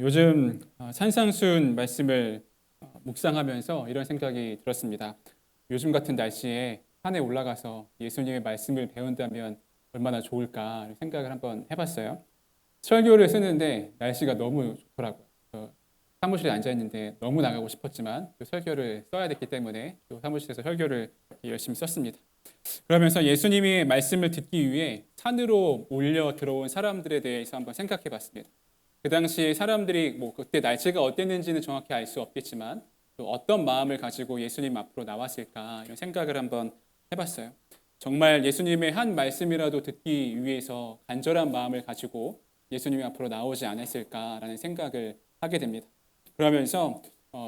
요즘 산상수훈 말씀을 묵상하면서 이런 생각이 들었습니다. 요즘 같은 날씨에 산에 올라가서 예수님의 말씀을 배운다면 얼마나 좋을까 생각을 한번 해봤어요. 설교를 쓰는데 날씨가 너무 좋더라고요. 사무실에 앉아 있는데 너무 나가고 싶었지만 또 설교를 써야 됐기 때문에 또 사무실에서 설교를 열심히 썼습니다. 그러면서 예수님의 말씀을 듣기 위해 산으로 몰려 들어온 사람들에 대해서 한번 생각해 봤습니다. 그 당시에 사람들이 그때 날씨가 어땠는지는 정확히 알 수 없겠지만 또 어떤 마음을 가지고 예수님 앞으로 나왔을까 이런 생각을 한번 해봤어요. 정말 예수님의 한 말씀이라도 듣기 위해서 간절한 마음을 가지고 예수님 앞으로 나오지 않았을까라는 생각을 하게 됩니다. 그러면서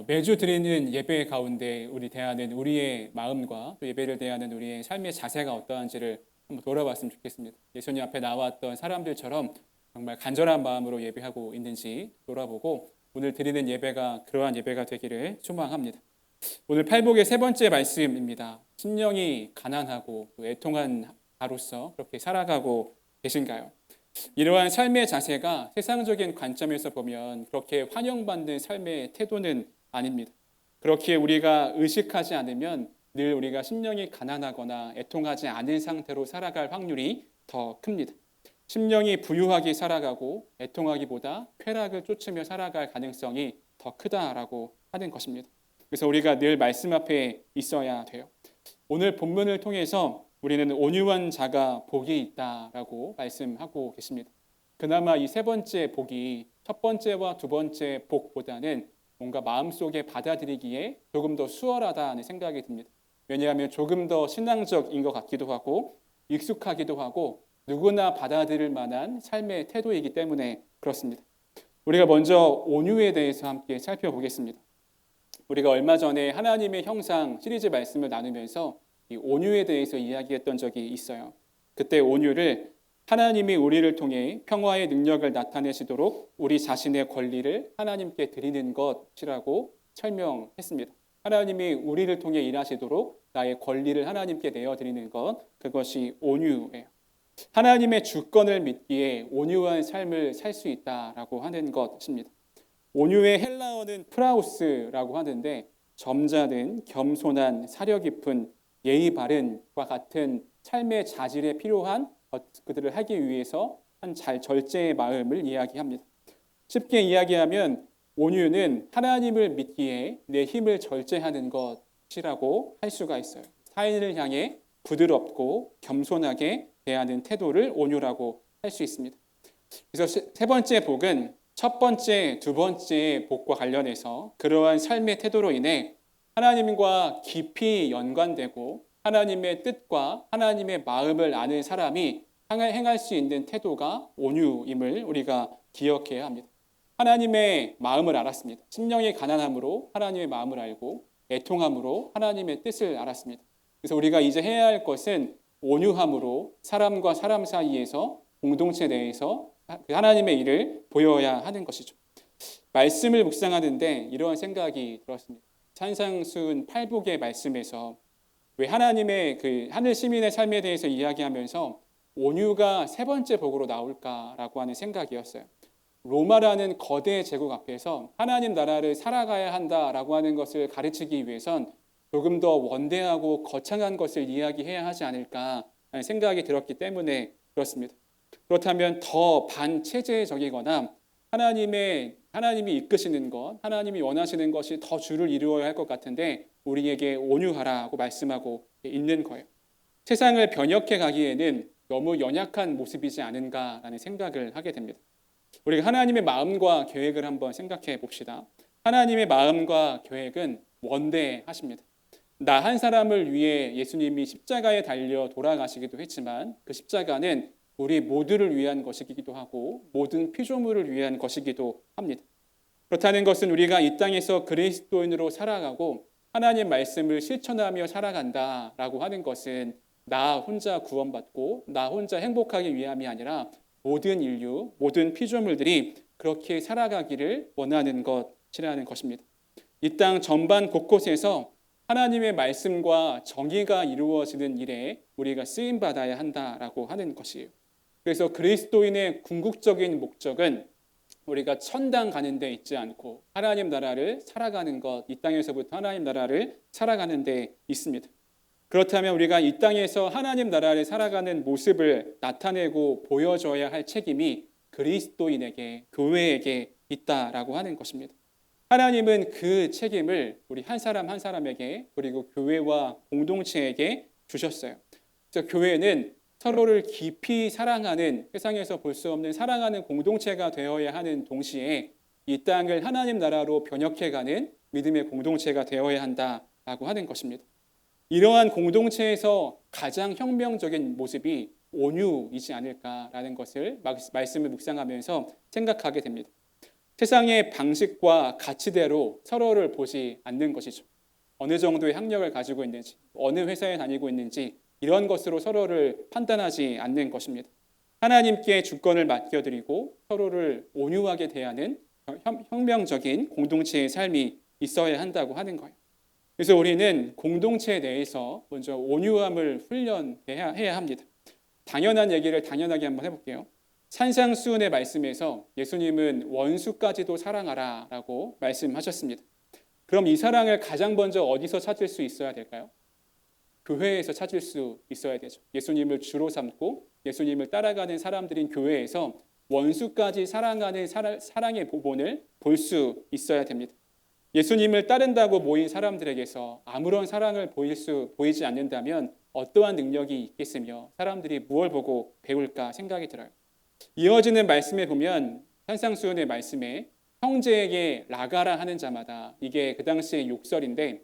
매주 드리는 예배 가운데 우리의 마음과 또 예배를 대하는 우리의 삶의 자세가 어떠한지를 한번 돌아봤으면 좋겠습니다. 예수님 앞에 나왔던 사람들처럼 정말 간절한 마음으로 예배하고 있는지 돌아보고 오늘 드리는 예배가 그러한 예배가 되기를 소망합니다. 오늘 팔복의 세 번째 말씀입니다. 심령이 가난하고 또 애통한 자로서 그렇게 살아가고 계신가요? 이러한 삶의 자세가 세상적인 관점에서 보면 그렇게 환영받는 삶의 태도는 아닙니다. 그렇게 우리가 의식하지 않으면 늘 우리가 심령이 가난하거나 애통하지 않은 상태로 살아갈 확률이 더 큽니다. 심령이 부유하게 살아가고 애통하기보다 쾌락을 쫓으며 살아갈 가능성이 더 크다라고 하는 것입니다. 그래서 우리가 늘 말씀 앞에 있어야 돼요. 오늘 본문을 통해서 우리는 온유한 자가 복이 있다라고 말씀하고 계십니다. 그나마 이 세 번째 복이 첫 번째와 두 번째 복보다는 뭔가 마음속에 받아들이기에 조금 더 수월하다는 생각이 듭니다. 왜냐하면 조금 더 신앙적인 것 같기도 하고 익숙하기도 하고 누구나 받아들일 만한 삶의 태도이기 때문에 그렇습니다. 우리가 먼저 온유에 대해서 함께 살펴보겠습니다. 우리가 얼마 전에 하나님의 형상 시리즈 말씀을 나누면서 이 온유에 대해서 이야기했던 적이 있어요. 그때 온유를 하나님이 우리를 통해 평화의 능력을 나타내시도록 우리 자신의 권리를 하나님께 드리는 것이라고 설명했습니다. 하나님이 우리를 통해 일하시도록 나의 권리를 하나님께 내어드리는 것, 그것이 온유예요. 하나님의 주권을 믿기에 온유한 삶을 살 수 있다라고 하는 것입니다. 온유의 헬라어는 프라우스라고 하는데 점잖은, 겸손한, 사려 깊은, 예의 바른과 같은 삶의 자질에 필요한 그들을 하기 위해서 한 절제의 마음을 이야기합니다. 쉽게 이야기하면 온유는 하나님을 믿기에 내 힘을 절제하는 것이라고 할 수가 있어요. 타인을 향해 부드럽고 겸손하게 대하는 태도를 온유라고 할 수 있습니다. 그래서 세 번째 복은 첫 번째, 두 번째 복과 관련해서 그러한 삶의 태도로 인해 하나님과 깊이 연관되고 하나님의 뜻과 하나님의 마음을 아는 사람이 행할 수 있는 태도가 온유임을 우리가 기억해야 합니다. 하나님의 마음을 알았습니다. 심령이 가난함으로 하나님의 마음을 알고 애통함으로 하나님의 뜻을 알았습니다. 그래서 우리가 이제 해야 할 것은 온유함으로 사람과 사람 사이에서 공동체 내에서 하나님의 일을 보여야 하는 것이죠. 말씀을 묵상하는데 이러한 생각이 들었습니다. 산상수훈 8복의 말씀에서 왜 하나님의 그 하늘 시민의 삶에 대해서 이야기하면서 온유가 세 번째 복으로 나올까라고 하는 생각이었어요. 로마라는 거대 제국 앞에서 하나님 나라를 살아가야 한다라고 하는 것을 가르치기 위해선 조금 더 원대하고 거창한 것을 이야기해야 하지 않을까 하는 생각이 들었기 때문에 그렇습니다. 그렇다면 더 반체제적이거나 하나님이 이끄시는 것, 하나님이 원하시는 것이 더 주를 이루어야 할 것 같은데 우리에게 온유하라고 말씀하고 있는 거예요. 세상을 변혁해 가기에는 너무 연약한 모습이지 않은가라는 생각을 하게 됩니다. 우리가 하나님의 마음과 계획을 한번 생각해 봅시다. 하나님의 마음과 계획은 원대하십니다. 나 한 사람을 위해 예수님이 십자가에 달려 돌아가시기도 했지만 그 십자가는 우리 모두를 위한 것이기도 하고 모든 피조물을 위한 것이기도 합니다. 그렇다는 것은 우리가 이 땅에서 그리스도인으로 살아가고 하나님 말씀을 실천하며 살아간다라고 하는 것은 나 혼자 구원받고 나 혼자 행복하기 위함이 아니라 모든 인류, 모든 피조물들이 그렇게 살아가기를 원하는 것이라는 것입니다. 이 땅 전반 곳곳에서 하나님의 말씀과 정의가 이루어지는 일에 우리가 쓰임받아야 한다라고 하는 것이에요. 그래서 그리스도인의 궁극적인 목적은 우리가 천당 가는 데 있지 않고 하나님 나라를 살아가는 것, 이 땅에서부터 하나님 나라를 살아가는 데 있습니다. 그렇다면 우리가 이 땅에서 하나님 나라를 살아가는 모습을 나타내고 보여줘야 할 책임이 그리스도인에게, 교회에게 있다라고 하는 것입니다. 하나님은 그 책임을 우리 한 사람 한 사람에게, 그리고 교회와 공동체에게 주셨어요. 그래서 교회는 서로를 깊이 사랑하는, 세상에서 볼 수 없는 사랑하는 공동체가 되어야 하는 동시에 이 땅을 하나님 나라로 변혁해가는 믿음의 공동체가 되어야 한다라고 하는 것입니다. 이러한 공동체에서 가장 혁명적인 모습이 온유이지 않을까라는 것을 말씀을 묵상하면서 생각하게 됩니다. 세상의 방식과 가치대로 서로를 보지 않는 것이죠. 어느 정도의 학력을 가지고 있는지, 어느 회사에 다니고 있는지 이런 것으로 서로를 판단하지 않는 것입니다. 하나님께 주권을 맡겨드리고 서로를 온유하게 대하는 혁명적인 공동체의 삶이 있어야 한다고 하는 거예요. 그래서 우리는 공동체 내에서 먼저 온유함을 훈련해야 합니다. 당연한 얘기를 당연하게 한번 해볼게요. 산상수훈의 말씀에서 예수님은 원수까지도 사랑하라 라고 말씀하셨습니다. 그럼 이 사랑을 가장 먼저 어디서 찾을 수 있어야 될까요? 교회에서 찾을 수 있어야 되죠. 예수님을 주로 삼고 예수님을 따라가는 사람들인 교회에서 원수까지 사랑하는 사랑의 부분을 볼 수 있어야 됩니다. 예수님을 따른다고 모인 사람들에게서 아무런 사랑을 보이지 않는다면 어떠한 능력이 있겠으며 사람들이 무엇을 보고 배울까 생각이 들어요. 이어지는 말씀에 보면 산상수훈의 말씀에 형제에게 라가라 하는 자마다, 이게 그 당시의 욕설인데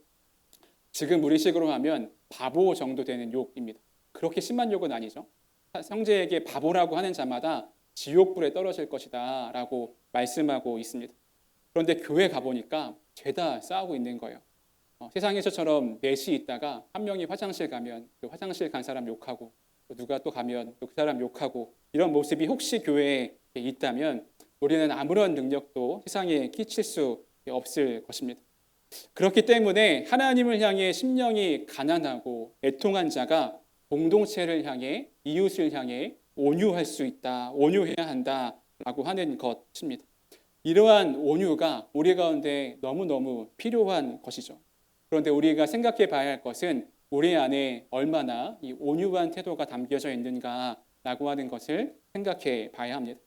지금 우리식으로 하면 바보 정도 되는 욕입니다. 그렇게 심한 욕은 아니죠. 형제에게 바보라고 하는 자마다 지옥불에 떨어질 것이다 라고 말씀하고 있습니다. 그런데 교회 가보니까 죄다 싸우고 있는 거예요. 세상에서처럼 넷이 있다가 한 명이 화장실 가면 그 화장실 간 사람 욕하고, 또 누가 또 가면 또 그 사람 욕하고, 이런 모습이 혹시 교회에 있다면 우리는 아무런 능력도 세상에 끼칠 수 없을 것입니다. 그렇기 때문에 하나님을 향해 심령이 가난하고 애통한 자가 공동체를 향해, 이웃을 향해 온유할 수 있다, 온유해야 한다라고 하는 것입니다. 이러한 온유가 우리 가운데 너무너무 필요한 것이죠. 그런데 우리가 생각해 봐야 할 것은 우리 안에 얼마나 이 온유한 태도가 담겨져 있는가라고 하는 것을 생각해 봐야 합니다.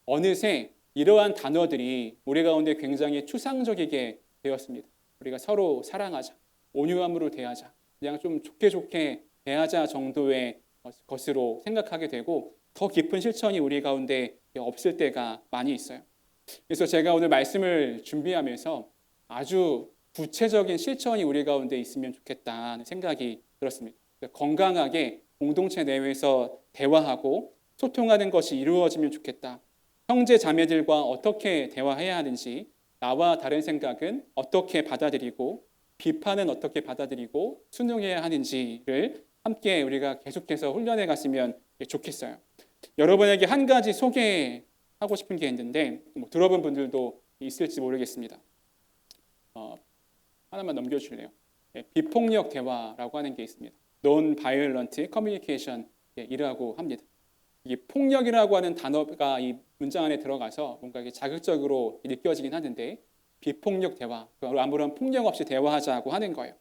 어느새 이러한 단어들이 우리 가운데 굉장히 추상적이게 되었습니다. 우리가 서로 사랑하자, 온유함으로 대하자, 그냥 좀 좋게 대하자 정도의 것으로 생각하게 되고 더 깊은 실천이 우리 가운데 없을 때가 많이 있어요. 그래서 제가 오늘 말씀을 준비하면서 아주 구체적인 실천이 우리 가운데 있으면 좋겠다는 생각이 들었습니다. 건강하게 공동체 내에서 대화하고 소통하는 것이 이루어지면 좋겠다. 형제 자매들과 어떻게 대화해야 하는지, 나와 다른 생각은 어떻게 받아들이고 비판은 어떻게 받아들이고 순응해야 하는지를 함께 우리가 계속해서 훈련해 갔으면 좋겠어요. 여러분에게 한 가지 소개하고 싶은 게 있는데 들어본 분들도 있을지 모르겠습니다. 하나만 넘겨주실래요? 비폭력 대화라고 하는 게 있습니다. Non-violent communication이라고 합니다. 이 폭력이라고 하는 단어가 이 문장 안에 들어가서 뭔가 자극적으로 느껴지긴 하는데, 비폭력 대화, 아무런 폭력 없이 대화하자고 하는 거예요.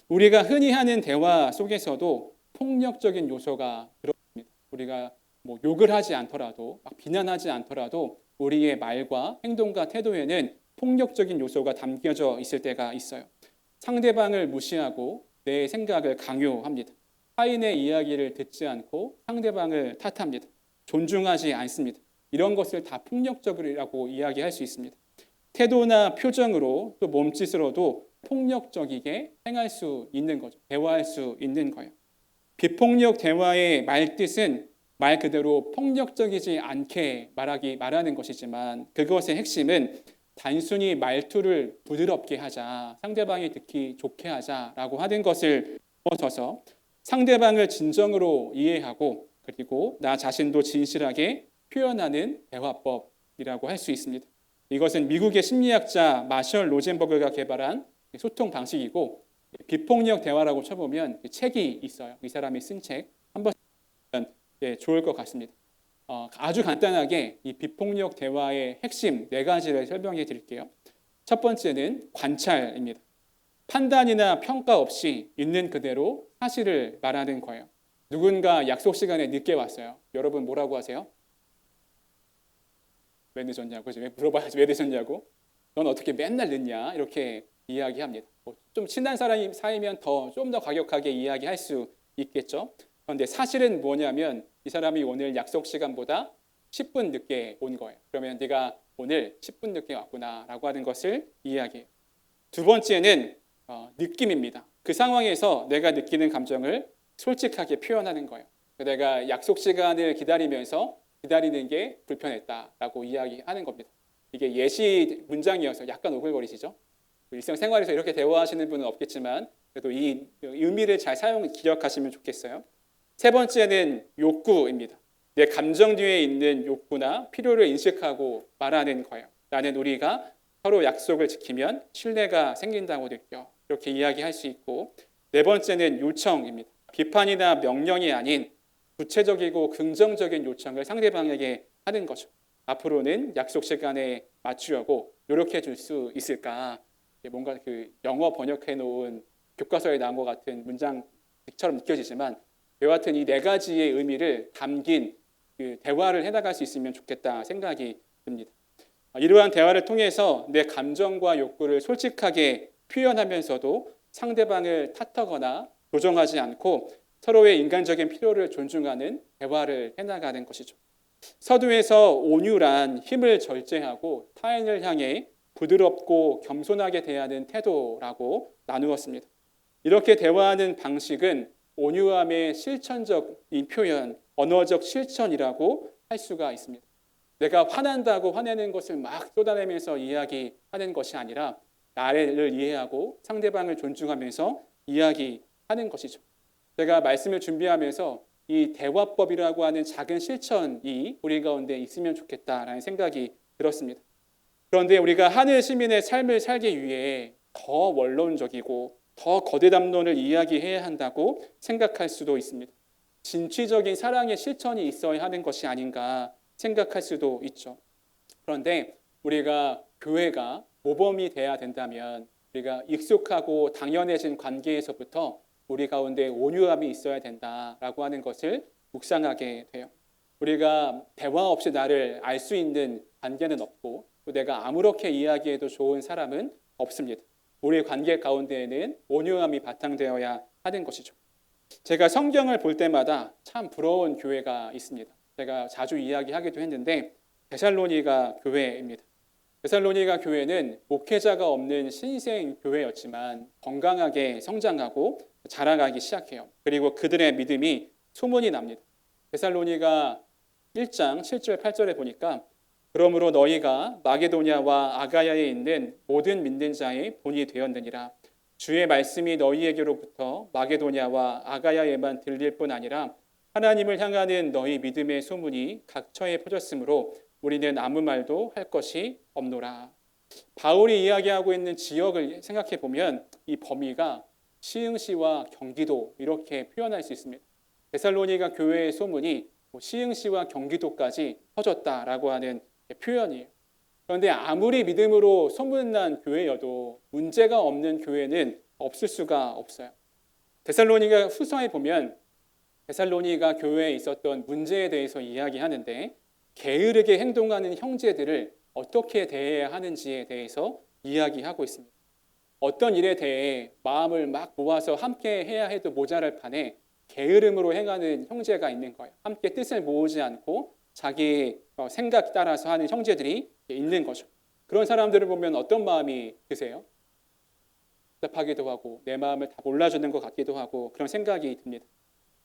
우리가 흔히 하는 대화 속에서도 폭력적인 요소가 들어있습니다. 우리가 뭐 욕을 하지 않더라도, 막 비난하지 않더라도 우리의 말과 행동과 태도에는 폭력적인 요소가 담겨져 있을 때가 있어요. 상대방을 무시하고 내 생각을 강요합니다. 타인의 이야기를 듣지 않고 상대방을 탓합니다. 존중하지 않습니다. 이런 것을 다 폭력적이라고 이야기할 수 있습니다. 태도나 표정으로 또 몸짓으로도 폭력적이게 행할 수 있는 거죠. 대화할 수 있는 거예요. 비폭력 대화의 말뜻은 말 그대로 폭력적이지 않게 말하는 것이지만, 그것의 핵심은 단순히 말투를 부드럽게 하자, 상대방이 듣기 좋게 하자라고 하는 것을 넘어서서 상대방을 진정으로 이해하고 그리고 나 자신도 진실하게 표현하는 대화법이라고 할 수 있습니다. 이것은 미국의 심리학자 마셜 로젠버그가 개발한 소통 방식이고, 비폭력 대화라고 쳐보면 책이 있어요. 이 사람이 쓴 책 한번 보면 좋을 것 같습니다. 아주 간단하게 이 비폭력 대화의 핵심 네 가지를 설명해 드릴게요. 첫 번째는 관찰입니다. 판단이나 평가 없이 있는 그대로 사실을 말하는 거예요. 누군가 약속 시간에 늦게 왔어요. 여러분 뭐라고 하세요? 왜 늦었냐고? 왜 물어봐야지 왜 늦었냐고? 넌 어떻게 맨날 늦냐? 이렇게 이야기합니다. 좀 친한 사람이 사이면 좀 더 과격하게 이야기할 수 있겠죠. 그런데 사실은 뭐냐면 이 사람이 오늘 약속 시간보다 10분 늦게 온 거예요. 그러면 네가 오늘 10분 늦게 왔구나라고 하는 것을 이야기해요. 두 번째는 느낌입니다. 그 상황에서 내가 느끼는 감정을 솔직하게 표현하는 거예요. 내가 약속 시간을 기다리는 게 불편했다라고 이야기하는 겁니다. 이게 예시 문장이어서 약간 오글거리시죠? 일상생활에서 이렇게 대화하시는 분은 없겠지만 그래도 이 의미를 잘 기억하시면 좋겠어요. 세 번째는 욕구입니다. 내 감정 뒤에 있는 욕구나 필요를 인식하고 말하는 거예요. 나는 우리가 서로 약속을 지키면 신뢰가 생긴다고 느껴. 이렇게 이야기할 수 있고, 네 번째는 요청입니다. 비판이나 명령이 아닌 구체적이고 긍정적인 요청을 상대방에게 하는 거죠. 앞으로는 약속 시간에 맞추려고 노력해 줄 수 있을까? 뭔가 그 영어 번역해 놓은 교과서에 나온 것 같은 문장처럼 느껴지지만 이와 같은 이 네 가지의 의미를 담긴 그 대화를 해나갈 수 있으면 좋겠다 생각이 듭니다. 이러한 대화를 통해서 내 감정과 욕구를 솔직하게 표현하면서도 상대방을 탓하거나 조정하지 않고 서로의 인간적인 필요를 존중하는 대화를 해나가는 것이죠. 서두에서 온유란 힘을 절제하고 타인을 향해 부드럽고 겸손하게 대하는 태도라고 나누었습니다. 이렇게 대화하는 방식은 온유함의 실천적인 표현, 언어적 실천이라고 할 수가 있습니다. 내가 화난다고 화내는 것을 막 쏟아내면서 이야기하는 것이 아니라 나를 이해하고 상대방을 존중하면서 이야기하는 것이죠. 제가 말씀을 준비하면서 이 대화법이라고 하는 작은 실천이 우리 가운데 있으면 좋겠다라는 생각이 들었습니다. 그런데 우리가 하늘 시민의 삶을 살기 위해 더 원론적이고 더 거대 담론을 이야기해야 한다고 생각할 수도 있습니다. 진취적인 사랑의 실천이 있어야 하는 것이 아닌가 생각할 수도 있죠. 그런데 우리가 교회가 모범이 돼야 된다면 우리가 익숙하고 당연해진 관계에서부터 우리 가운데 온유함이 있어야 된다라고 하는 것을 묵상하게 돼요. 우리가 대화 없이 나를 알 수 있는 관계는 없고 또 내가 아무렇게 이야기해도 좋은 사람은 없습니다. 우리 관계 가운데에는 온유함이 바탕되어야 하는 것이죠. 제가 성경을 볼 때마다 참 부러운 교회가 있습니다. 제가 자주 이야기하기도 했는데 데살로니가 교회입니다. 데살로니가 교회는 목회자가 없는 신생 교회였지만 건강하게 성장하고 자라가기 시작해요. 그리고 그들의 믿음이 소문이 납니다. 데살로니가 1장 7절 8절에 보니까 그러므로 너희가 마게도냐와 아가야에 있는 모든 믿는 자의 본이 되었느니라. 주의 말씀이 너희에게로부터 마게도냐와 아가야에만 들릴 뿐 아니라 하나님을 향하는 너희 믿음의 소문이 각처에 퍼졌으므로 우리는 아무 말도 할 것이 없노라. 바울이 이야기하고 있는 지역을 생각해 보면 이 범위가 시흥시와 경기도 이렇게 표현할 수 있습니다. 데살로니가 교회의 소문이 시흥시와 경기도까지 퍼졌다라고 하는 표현이에요. 그런데 아무리 믿음으로 소문난 교회여도 문제가 없는 교회는 없을 수가 없어요. 데살로니가 후서에 보면 데살로니가 교회에 있었던 문제에 대해서 이야기하는데 게으르게 행동하는 형제들을 어떻게 대해야 하는지에 대해서 이야기하고 있습니다. 어떤 일에 대해 마음을 막 모아서 함께 해야 해도 모자랄 판에 게으름으로 행하는 형제가 있는 거예요. 함께 뜻을 모으지 않고 자기 생각 따라서 하는 형제들이 있는 거죠. 그런 사람들을 보면 어떤 마음이 드세요? 답답하기도 하고 내 마음을 다 몰라주는 것 같기도 하고 그런 생각이 듭니다.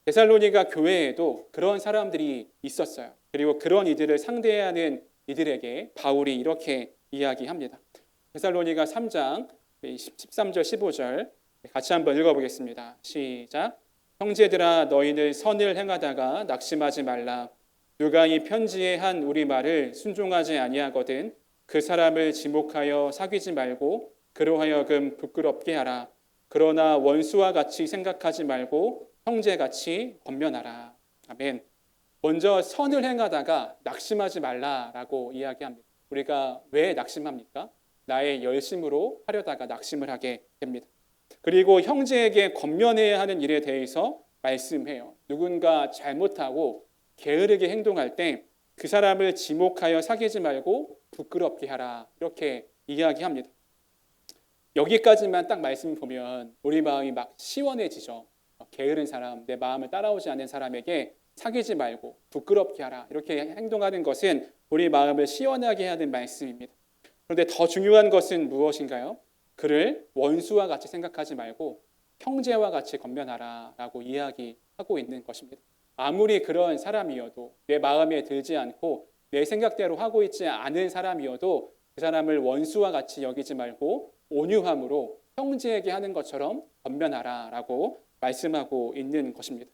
데살로니가 교회에도 그런 사람들이 있었어요. 그리고 그런 이들을 상대해야 하는 이들에게 바울이 이렇게 이야기합니다. 데살로니가 3장 13절 15절 같이 한번 읽어보겠습니다. 시작. 형제들아 너희는 선을 행하다가 낙심하지 말라. 누가 이 편지에 한 우리 말을 순종하지 아니하거든 그 사람을 지목하여 사귀지 말고 그로 하여금 부끄럽게 하라. 그러나 원수와 같이 생각하지 말고 형제같이 권면하라. 아멘. 먼저 선을 행하다가 낙심하지 말라라고 이야기합니다. 우리가 왜 낙심합니까? 나의 열심으로 하려다가 낙심을 하게 됩니다. 그리고 형제에게 권면해야 하는 일에 대해서 말씀해요. 누군가 잘못하고 게으르게 행동할 때 그 사람을 지목하여 사귀지 말고 부끄럽게 하라. 이렇게 이야기합니다. 여기까지만 딱 말씀 보면 우리 마음이 막 시원해지죠. 게으른 사람, 내 마음을 따라오지 않는 사람에게 사귀지 말고 부끄럽게 하라. 이렇게 행동하는 것은 우리 마음을 시원하게 하는 말씀입니다. 그런데 더 중요한 것은 무엇인가요? 그를 원수와 같이 생각하지 말고 형제와 같이 권면하라 라고 이야기하고 있는 것입니다. 아무리 그런 사람이어도 내 마음에 들지 않고 내 생각대로 하고 있지 않은 사람이어도 그 사람을 원수와 같이 여기지 말고 온유함으로 형제에게 하는 것처럼 권면하라 라고 말씀하고 있는 것입니다.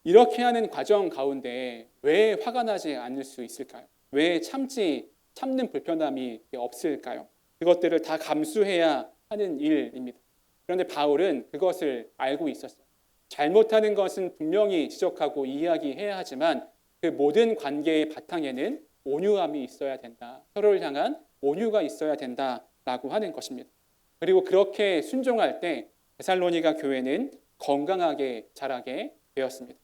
이렇게 하는 과정 가운데 왜 화가 나지 않을 수 있을까요? 왜 참는 불편함이 없을까요? 그것들을 다 감수해야 하는 일입니다. 그런데 바울은 그것을 알고 있었어요. 잘못하는 것은 분명히 지적하고 이야기해야 하지만 그 모든 관계의 바탕에는 온유함이 있어야 된다. 서로를 향한 온유가 있어야 된다라고 하는 것입니다. 그리고 그렇게 순종할 때 데살로니가 교회는 건강하게 자라게 되었습니다.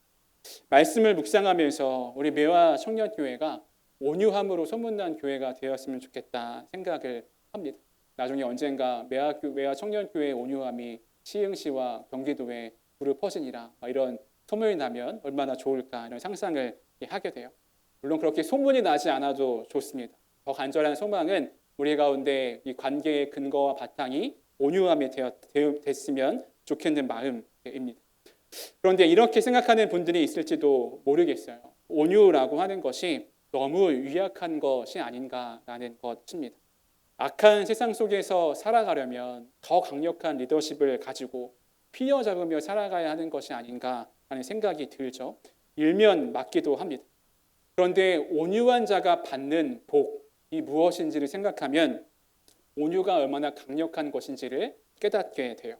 말씀을 묵상하면서 우리 매화 청년교회가 온유함으로 소문난 교회가 되었으면 좋겠다 생각을 합니다. 나중에 언젠가 매화 청년교회의 온유함이 시흥시와 경기도에 불을 퍼지니라 이런 소문이 나면 얼마나 좋을까 이런 상상을 하게 돼요. 물론 그렇게 소문이 나지 않아도 좋습니다. 더 간절한 소망은 우리 가운데 이 관계의 근거와 바탕이 온유함이 됐으면 좋겠는 마음입니다. 그런데 이렇게 생각하는 분들이 있을지도 모르겠어요. 온유라고 하는 것이 너무 유약한 것이 아닌가라는 것입니다. 악한 세상 속에서 살아가려면 더 강력한 리더십을 가지고 휘어잡으며 살아가야 하는 것이 아닌가라는 생각이 들죠. 일면 맞기도 합니다. 그런데 온유한 자가 받는 복이 무엇인지를 생각하면 온유가 얼마나 강력한 것인지를 깨닫게 돼요.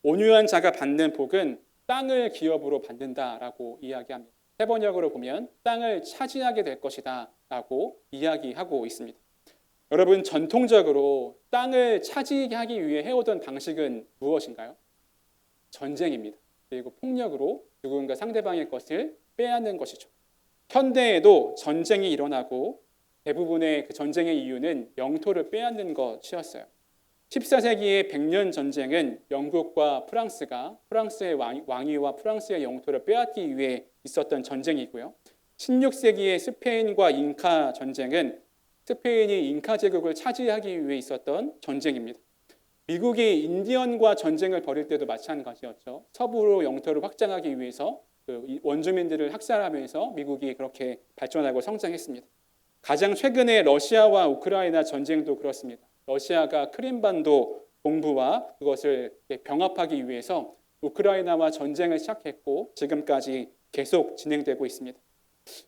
온유한 자가 받는 복은 땅을 기업으로 받는다라고 이야기합니다. 해번역으로 보면 땅을 차지하게 될 것이다 라고 이야기하고 있습니다. 여러분, 전통적으로 땅을 차지하기 위해 해오던 방식은 무엇인가요? 전쟁입니다. 그리고 폭력으로 누군가 상대방의 것을 빼앗는 것이죠. 현대에도 전쟁이 일어나고 대부분의 그 전쟁의 이유는 영토를 빼앗는 것이었어요. 14세기의 백년 전쟁은 영국과 프랑스가 프랑스의 왕위와 프랑스의 영토를 빼앗기 위해 있었던 전쟁이고요. 16세기의 스페인과 잉카 전쟁은 스페인이 잉카 제국을 차지하기 위해 있었던 전쟁입니다. 미국이 인디언과 전쟁을 벌일 때도 마찬가지였죠. 서부로 영토를 확장하기 위해서 그 원주민들을 학살하면서 미국이 그렇게 발전하고 성장했습니다. 가장 최근에 러시아와 우크라이나 전쟁도 그렇습니다. 러시아가 크림반도 동부와 그것을 병합하기 위해서 우크라이나와 전쟁을 시작했고 지금까지 계속 진행되고 있습니다.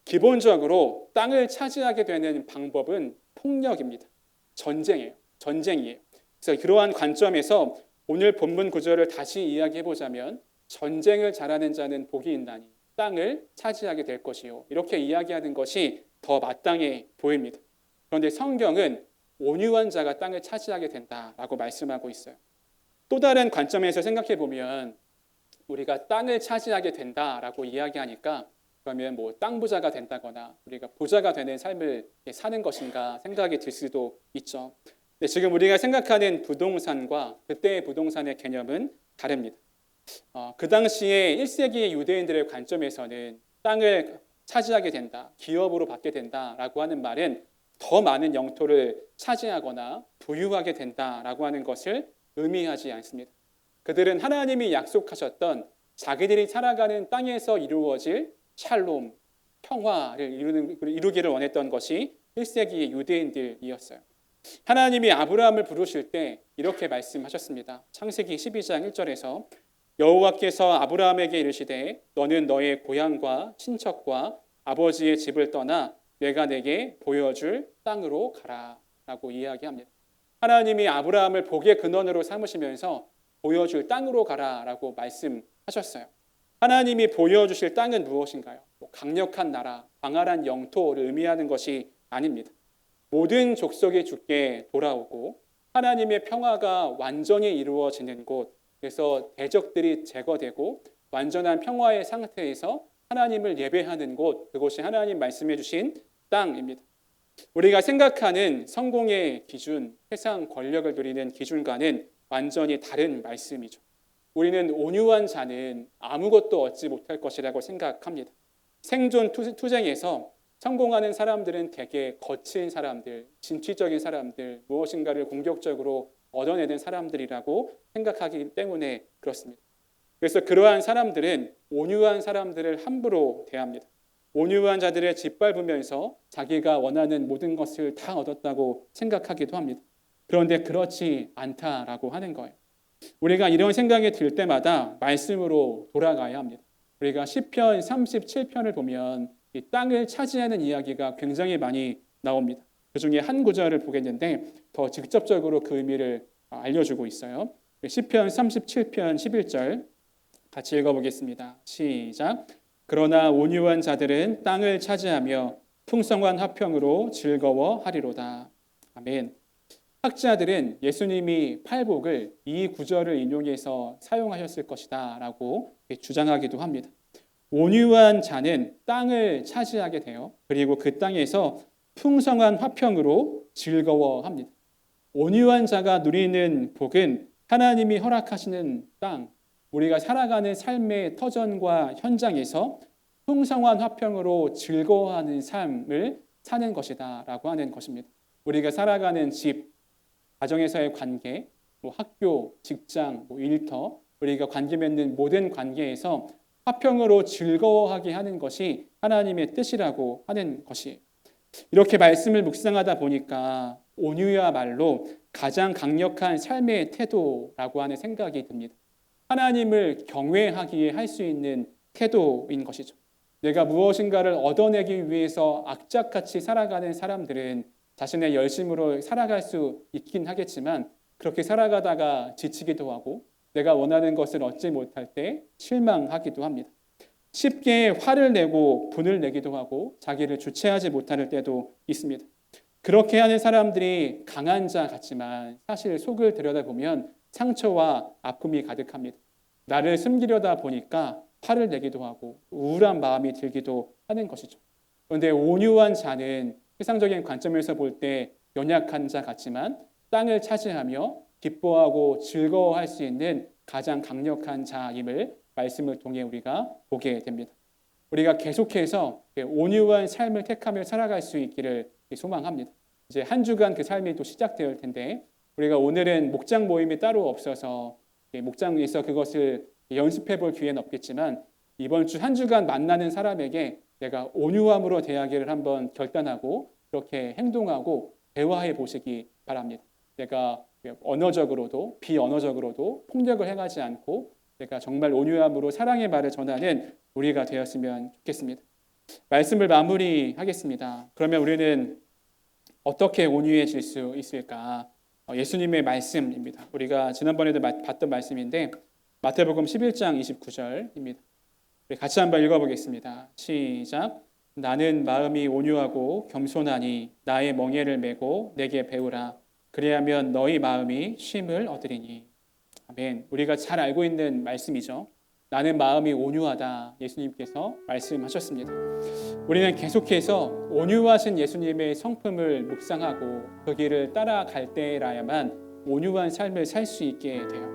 기본적으로 땅을 차지하게 되는 방법은 폭력입니다. 전쟁이에요. 그래서 그러한 관점에서 오늘 본문 구절을 다시 이야기해 보자면 전쟁을 잘하는 자는 복이 있나니 땅을 차지하게 될 것이요. 이렇게 이야기하는 것이 더 마땅해 보입니다. 그런데 성경은 온유한 자가 땅을 차지하게 된다라고 말씀하고 있어요. 또 다른 관점에서 생각해 보면 우리가 땅을 차지하게 된다라고 이야기하니까 그러면 뭐 땅 부자가 된다거나 우리가 부자가 되는 삶을 사는 것인가 생각이 들 수도 있죠. 근데 지금 우리가 생각하는 부동산과 그때의 부동산의 개념은 다릅니다. 그 당시에 1세기의 유대인들의 관점에서는 땅을 차지하게 된다, 기업으로 받게 된다라고 하는 말은 더 많은 영토를 차지하거나 부유하게 된다라고 하는 것을 의미하지 않습니다. 그들은 하나님이 약속하셨던 자기들이 살아가는 땅에서 이루어질 샬롬, 평화를 이루기를 원했던 것이 1세기의 유대인들이었어요. 하나님이 아브라함을 부르실 때 이렇게 말씀하셨습니다. 창세기 12장 1절에서 여호와께서 아브라함에게 이르시되 너는 너의 고향과 친척과 아버지의 집을 떠나 내가 내게 보여줄 땅으로 가라 라고 이야기합니다. 하나님이 아브라함을 복의 근원으로 삼으시면서 보여줄 땅으로 가라 라고 말씀하셨어요. 하나님이 보여주실 땅은 무엇인가요? 강력한 나라, 광활한 영토를 의미하는 것이 아닙니다. 모든 족속이 주께 돌아오고 하나님의 평화가 완전히 이루어지는 곳, 그래서 대적들이 제거되고 완전한 평화의 상태에서 하나님을 예배하는 곳, 그곳이 하나님 말씀해 주신 땅입니다. 우리가 생각하는 성공의 기준, 세상 권력을 누리는 기준과는 완전히 다른 말씀이죠. 우리는 온유한 자는 아무것도 얻지 못할 것이라고 생각합니다. 생존 투쟁에서 성공하는 사람들은 대개 거친 사람들, 진취적인 사람들, 무엇인가를 공격적으로 얻어내는 사람들이라고 생각하기 때문에 그렇습니다. 그래서 그러한 사람들은 온유한 사람들을 함부로 대합니다. 온유한 자들을 짓밟으면서 자기가 원하는 모든 것을 다 얻었다고 생각하기도 합니다. 그런데 그렇지 않다라고 하는 거예요. 우리가 이런 생각이 들 때마다 말씀으로 돌아가야 합니다. 우리가 시편 37편을 보면 이 땅을 차지하는 이야기가 굉장히 많이 나옵니다. 그 중에 한 구절을 보겠는데 더 직접적으로 그 의미를 알려주고 있어요. 시편 37편 11절 같이 읽어보겠습니다. 시작. 그러나 온유한 자들은 땅을 차지하며 풍성한 화평으로 즐거워하리로다. 아멘. 학자들은 예수님이 팔복을 이 구절을 인용해서 사용하셨을 것이다 라고 주장하기도 합니다. 온유한 자는 땅을 차지하게 되어 그리고 그 땅에서 풍성한 화평으로 즐거워합니다. 온유한 자가 누리는 복은 하나님이 허락하시는 땅, 우리가 살아가는 삶의 터전과 현장에서 풍성한 화평으로 즐거워하는 삶을 사는 것이다 라고 하는 것입니다. 우리가 살아가는 집, 가정에서의 관계, 학교, 직장, 일터, 우리가 관계 맺는 모든 관계에서 화평으로 즐거워하게 하는 것이 하나님의 뜻이라고 하는 것이에요. 이렇게 말씀을 묵상하다 보니까 온유야말로 가장 강력한 삶의 태도라고 하는 생각이 듭니다. 하나님을 경외하기에 할 수 있는 태도인 것이죠. 내가 무엇인가를 얻어내기 위해서 악착같이 살아가는 사람들은 자신의 열심으로 살아갈 수 있긴 하겠지만 그렇게 살아가다가 지치기도 하고 내가 원하는 것을 얻지 못할 때 실망하기도 합니다. 쉽게 화를 내고 분을 내기도 하고 자기를 주체하지 못할 때도 있습니다. 그렇게 하는 사람들이 강한 자 같지만 사실 속을 들여다보면 상처와 아픔이 가득합니다. 나를 숨기려다 보니까 화를 내기도 하고 우울한 마음이 들기도 하는 것이죠. 그런데 온유한 자는 세상적인 관점에서 볼 때 연약한 자 같지만 땅을 차지하며 기뻐하고 즐거워할 수 있는 가장 강력한 자임을 말씀을 통해 우리가 보게 됩니다. 우리가 계속해서 온유한 삶을 택하며 살아갈 수 있기를 소망합니다. 이제 한 주간 그 삶이 또 시작될 텐데 우리가 오늘은 목장 모임이 따로 없어서 목장에서 그것을 연습해 볼 기회는 없겠지만 이번 주 한 주간 만나는 사람에게 내가 온유함으로 대하기를 한번 결단하고 그렇게 행동하고 대화해 보시기 바랍니다. 내가 언어적으로도 비언어적으로도 폭력을 행하지 않고 내가 정말 온유함으로 사랑의 말을 전하는 우리가 되었으면 좋겠습니다. 말씀을 마무리하겠습니다. 그러면 우리는 어떻게 온유해질 수 있을까? 예수님의 말씀입니다. 우리가 지난번에도 봤던 말씀인데 마태복음 11장 29절입니다. 우리 같이 한번 읽어보겠습니다. 시작. 나는 마음이 온유하고 겸손하니 나의 멍에를 메고 내게 배우라. 그리하면 너희 마음이 쉼을 얻으리니. 아멘. 우리가 잘 알고 있는 말씀이죠. 나는 마음이 온유하다. 예수님께서 말씀하셨습니다. 우리는 계속해서 온유하신 예수님의 성품을 묵상하고 그 길을 따라갈 때라야만 온유한 삶을 살 수 있게 돼요.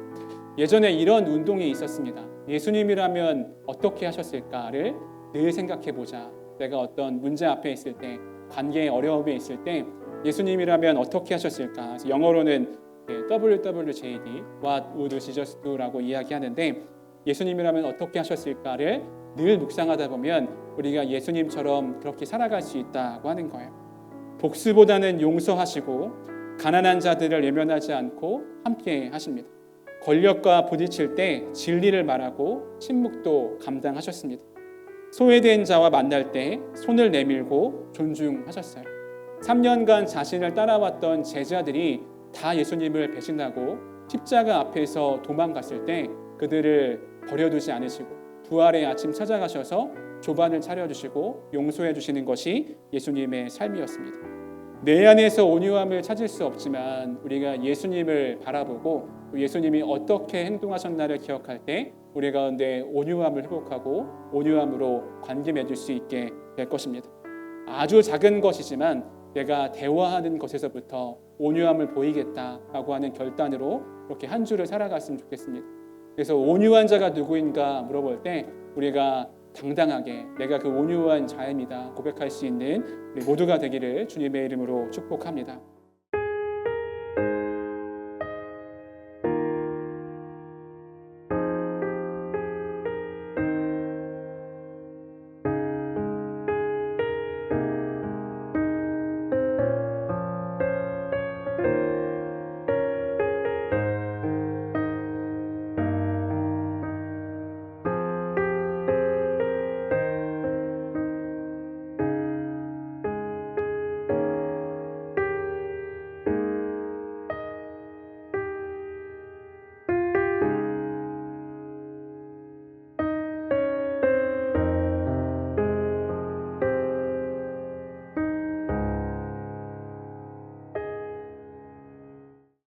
예전에 이런 운동이 있었습니다. 예수님이라면 어떻게 하셨을까를 늘 생각해보자. 내가 어떤 문제 앞에 있을 때, 관계의 어려움에 있을 때 예수님이라면 어떻게 하셨을까? 그래서 영어로는 WWJD, What would Jesus do라고 이야기하는데 예수님이라면 어떻게 하셨을까를 늘 묵상하다 보면 우리가 예수님처럼 그렇게 살아갈 수 있다고 하는 거예요. 복수보다는 용서하시고 가난한 자들을 외면하지 않고 함께 하십니다. 권력과 부딪힐 때 진리를 말하고 침묵도 감당하셨습니다. 소외된 자와 만날 때 손을 내밀고 존중하셨어요. 3년간 자신을 따라왔던 제자들이 다 예수님을 배신하고 십자가 앞에서 도망갔을 때 그들을 버려두지 않으시고 부활의 아침 찾아가셔서 조반을 차려주시고 용서해 주시는 것이 예수님의 삶이었습니다. 내 안에서 온유함을 찾을 수 없지만 우리가 예수님을 바라보고 예수님이 어떻게 행동하셨나를 기억할 때 우리 가운데 온유함을 회복하고 온유함으로 관계 맺을 수 있게 될 것입니다. 아주 작은 것이지만 내가 대화하는 것에서부터 온유함을 보이겠다라고 하는 결단으로 이렇게 한 주를 살아갔으면 좋겠습니다. 그래서 온유한 자가 누구인가 물어볼 때 우리가 당당하게 내가 그 온유한 자입니다 고백할 수 있는 우리 모두가 되기를 주님의 이름으로 축복합니다.